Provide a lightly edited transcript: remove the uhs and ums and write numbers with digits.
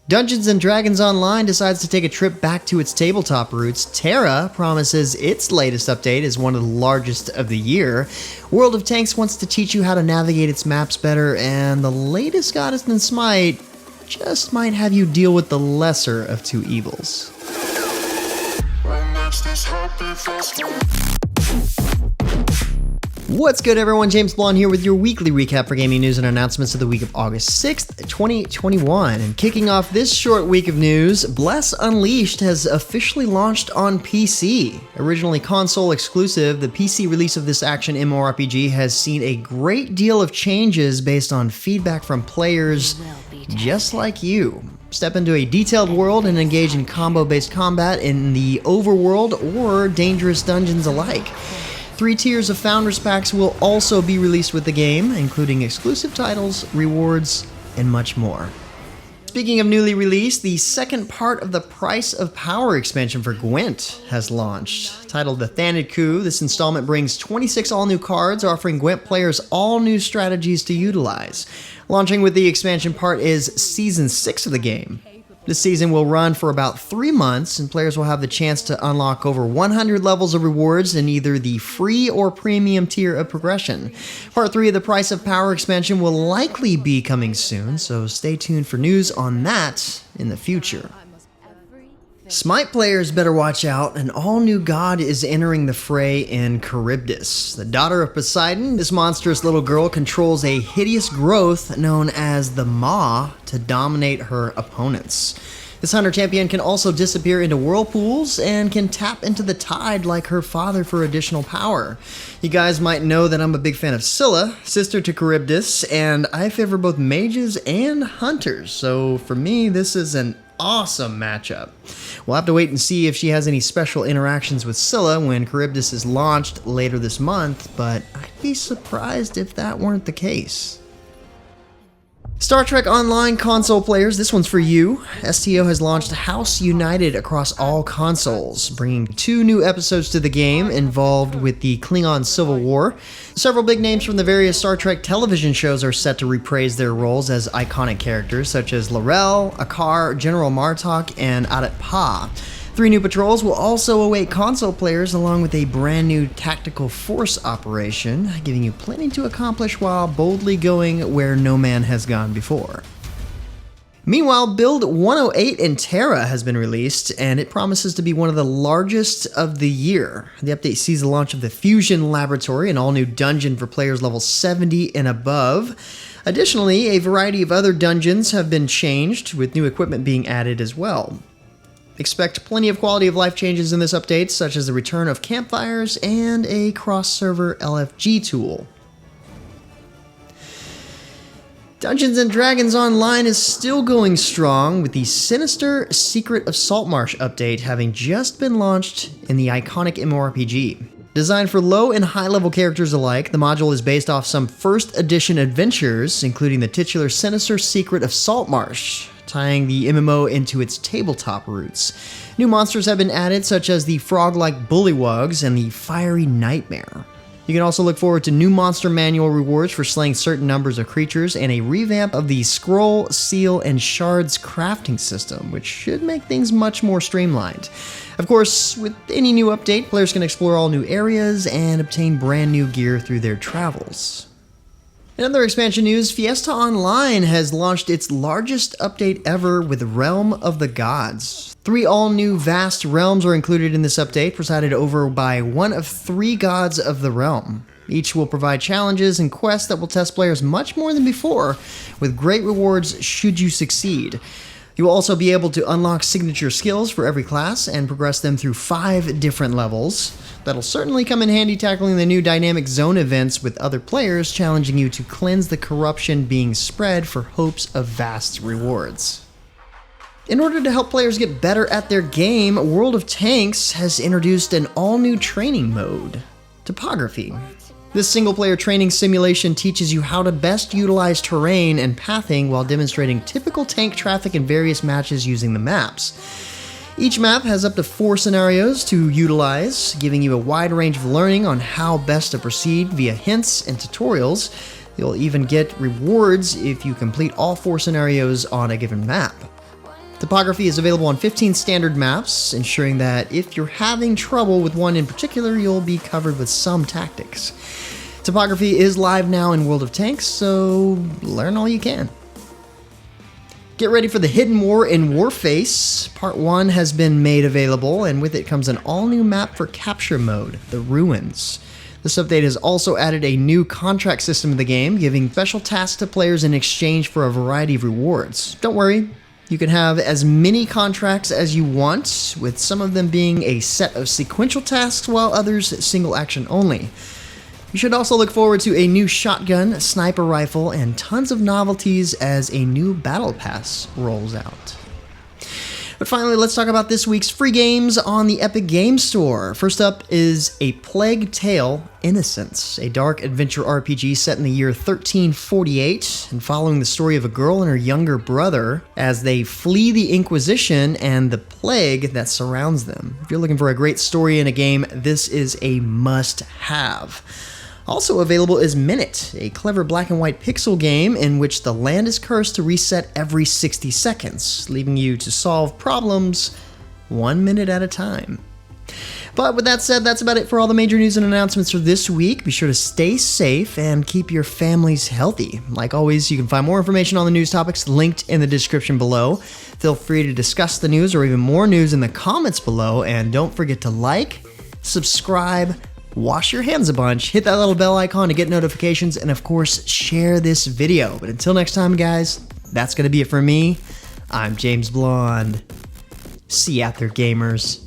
Dungeons & Dragons Online decides to take a trip back to its tabletop roots. TERA promises its latest update is one of the largest of the year. World of Tanks wants to teach you how to navigate its maps better, and the latest Goddess in SMITE just might have you deal with the lesser of two evils. What's good, everyone? James Blonde here with your weekly recap for gaming news and announcements of the week of August 6th, 2021. And kicking off this short week of news, Bless Unleashed has officially launched on PC. Originally console exclusive, the PC release of this action MMORPG has seen a great deal of changes based on feedback from players just like you. Step into a detailed world and engage in combo-based combat in the overworld or dangerous dungeons alike. 3 tiers of Founders Packs will also be released with the game, including exclusive titles, rewards, and much more. Speaking of newly released, the second part of the Price of Power expansion for GWENT has launched. Titled the Thanedd Coup, this installment brings 26 all-new cards, offering GWENT players all new strategies to utilize. Launching with the expansion part is Season 6 of the game. This season will run for about 3 months, and players will have the chance to unlock over 100 levels of rewards in either the free or premium tier of progression. Part 3 of the Price of Power expansion will likely be coming soon, so stay tuned for news on that in the future. SMITE players better watch out. An all-new god is entering the fray in Charybdis. The daughter of Poseidon, this monstrous little girl controls a hideous growth known as the Maw to dominate her opponents. This hunter champion can also disappear into whirlpools and can tap into the tide like her father for additional power. You guys might know that I'm a big fan of Scylla, sister to Charybdis, and I favor both mages and hunters, so for me this is an awesome matchup. We'll have to wait and see if she has any special interactions with Scylla when Charybdis is launched later this month, but I'd be surprised if that weren't the case. Star Trek Online console players, this one's for you. STO has launched House United across all consoles, bringing 2 new episodes to the game involved with the Klingon Civil War. Several big names from the various Star Trek television shows are set to reprise their roles as iconic characters, such as L'Rell, Akar, General Martok, and Adat Pa. 3 new patrols will also await console players, along with a brand new tactical force operation, giving you plenty to accomplish while boldly going where no man has gone before. Meanwhile, Build 108 in TERA has been released, and it promises to be one of the largest of the year. The update sees the launch of the Fusion Laboratory, an all-new dungeon for players level 70 and above. Additionally, a variety of other dungeons have been changed, with new equipment being added as well. Expect plenty of quality of life changes in this update, such as the return of campfires and a cross-server LFG tool. Dungeons & Dragons Online is still going strong, with the Sinister Secret of Saltmarsh update having just been launched in the iconic MMORPG. Designed for low and high-level characters alike, the module is based off some first edition adventures, including the titular Sinister Secret of Saltmarsh, tying the MMO into its tabletop roots. New monsters have been added, such as the frog-like bullywugs and the fiery nightmare. You can also look forward to new monster manual rewards for slaying certain numbers of creatures and a revamp of the scroll, seal, and shards crafting system, which should make things much more streamlined. Of course, with any new update, players can explore all new areas and obtain brand new gear through their travels. In other expansion news, Fiesta Online has launched its largest update ever with Realm of the Gods. 3 all-new vast realms are included in this update, presided over by one of 3 gods of the realm. Each will provide challenges and quests that will test players much more than before, with great rewards should you succeed. You will also be able to unlock signature skills for every class and progress them through 5 different levels. That'll certainly come in handy tackling the new dynamic zone events with other players, challenging you to cleanse the corruption being spread for hopes of vast rewards. In order to help players get better at their game, World of Tanks has introduced an all-new training mode, Topography. This single-player training simulation teaches you how to best utilize terrain and pathing while demonstrating typical tank traffic in various matches using the maps. Each map has up to 4 scenarios to utilize, giving you a wide range of learning on how best to proceed via hints and tutorials. You'll even get rewards if you complete all 4 scenarios on a given map. Topography is available on 15 standard maps, ensuring that if you're having trouble with one in particular, you'll be covered with some tactics. Topography is live now in World of Tanks, so learn all you can. Get ready for the Hidden War in Warface. Part 1 has been made available, and with it comes an all-new map for capture mode, the Ruins. This update has also added a new contract system in the game, giving special tasks to players in exchange for a variety of rewards. Don't worry, you can have as many contracts as you want, with some of them being a set of sequential tasks while others single action only. You should also look forward to a new shotgun, sniper rifle, and tons of novelties as a new battle pass rolls out. But finally, let's talk about this week's free games on the Epic Games Store. First up is A Plague Tale: Innocence, a dark adventure RPG set in the year 1348 and following the story of a girl and her younger brother as they flee the Inquisition and the plague that surrounds them. If you're looking for a great story in a game, this is a must-have. Also available is Minit, a clever black and white pixel game in which the land is cursed to reset every 60 seconds, leaving you to solve problems 1 minute at a time. But with that said, that's about it for all the major news and announcements for this week. Be sure to stay safe and keep your families healthy. Like always, you can find more information on the news topics linked in the description below. Feel free to discuss the news or even more news in the comments below, and don't forget to like, subscribe, wash your hands a bunch, hit that little bell icon to get notifications, and of course, share this video. But until next time, guys, that's going to be it for me. I'm James Blonde. See you out there, gamers.